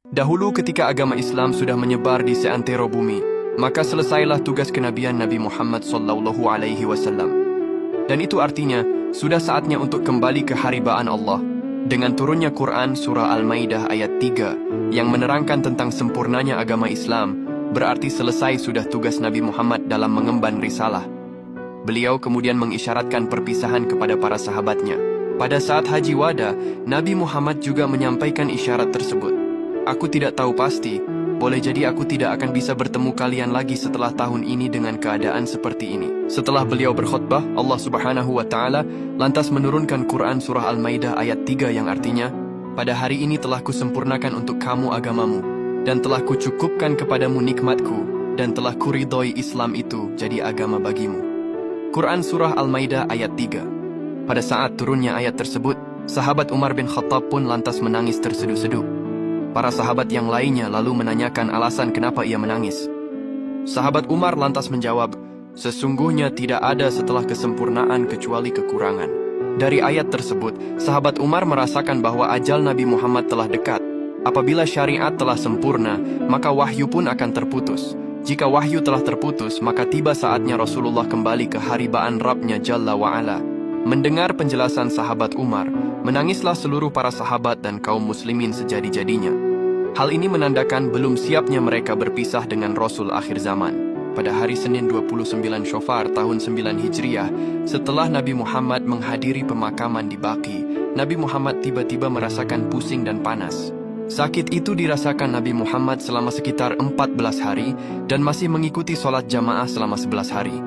Dahulu ketika agama Islam sudah menyebar di seantero bumi, maka selesailah tugas kenabian Nabi Muhammad SAW. Dan itu artinya, sudah saatnya untuk kembali ke haribaan Allah. Dengan turunnya Quran Surah Al-Maidah ayat 3, yang menerangkan tentang sempurnanya agama Islam, berarti selesai sudah tugas Nabi Muhammad dalam mengemban risalah. Beliau kemudian mengisyaratkan perpisahan kepada para sahabatnya. Pada saat Haji Wada, Nabi Muhammad juga menyampaikan isyarat tersebut. Aku tidak tahu pasti, boleh jadi aku tidak akan bisa bertemu kalian lagi setelah tahun ini dengan keadaan seperti ini. Setelah beliau berkhutbah, Allah Subhanahu wa Ta'ala lantas menurunkan Quran Surah Al-Maidah ayat 3 yang artinya, pada hari ini telah kusempurnakan untuk kamu agamamu, dan telah kucukupkan kepadamu nikmatku, dan telah kuridhoi Islam itu jadi agama bagimu. Quran Surah Al-Maidah ayat 3. Pada saat turunnya ayat tersebut, sahabat Umar bin Khattab pun lantas menangis terseduh-seduh. Para sahabat yang lainnya lalu menanyakan alasan kenapa ia menangis. Sahabat Umar lantas menjawab, sesungguhnya tidak ada setelah kesempurnaan kecuali kekurangan. Dari ayat tersebut, sahabat Umar merasakan bahwa ajal Nabi Muhammad telah dekat. Apabila syariat telah sempurna, maka wahyu pun akan terputus. Jika wahyu telah terputus, maka tiba saatnya Rasulullah kembali ke haribaan Rabb-Nya Jalla wa'ala. Mendengar penjelasan sahabat Umar, menangislah seluruh para sahabat dan kaum muslimin sejadi-jadinya. Hal ini menandakan belum siapnya mereka berpisah dengan Rasul akhir zaman. Pada hari Senin 29 Syofar tahun 9 Hijriah, setelah Nabi Muhammad menghadiri pemakaman di Baqi, Nabi Muhammad tiba-tiba merasakan pusing dan panas. Sakit itu dirasakan Nabi Muhammad selama sekitar 14 hari dan masih mengikuti sholat jamaah selama 11 hari.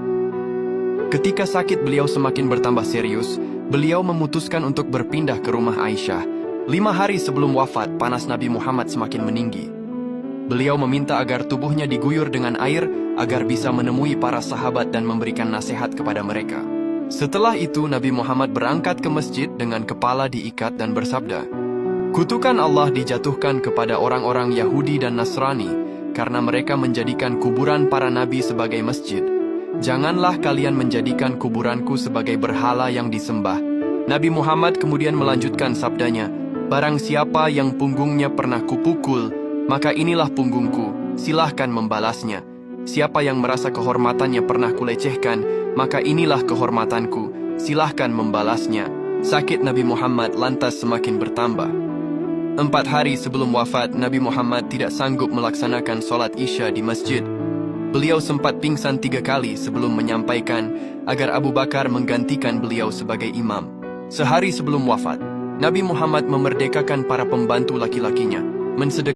Ketika sakit beliau semakin bertambah serius, beliau memutuskan untuk berpindah ke rumah Aisyah. 5 hari sebelum wafat, panas Nabi Muhammad semakin meninggi. Beliau meminta agar tubuhnya diguyur dengan air agar bisa menemui para sahabat dan memberikan nasihat kepada mereka. Setelah itu, Nabi Muhammad berangkat ke masjid dengan kepala diikat dan bersabda, "Kutukan Allah dijatuhkan kepada orang-orang Yahudi dan Nasrani karena mereka menjadikan kuburan para nabi sebagai masjid. Janganlah kalian menjadikan kuburanku sebagai berhala yang disembah." Nabi Muhammad kemudian melanjutkan sabdanya, "Barang siapa yang punggungnya pernah kupukul, maka inilah punggungku, silahkan membalasnya. Siapa yang merasa kehormatannya pernah kulecehkan, maka inilah kehormatanku, silahkan membalasnya." Sakit Nabi Muhammad lantas semakin bertambah. 4 hari sebelum wafat, Nabi Muhammad tidak sanggup melaksanakan sholat Isya di masjid. Beliau sempat pingsan 3 kali sebelum menyampaikan agar Abu Bakar menggantikan beliau sebagai imam. Sehari sebelum wafat, Nabi Muhammad memerdekakan para pembantu laki-lakinya, mensedekahkan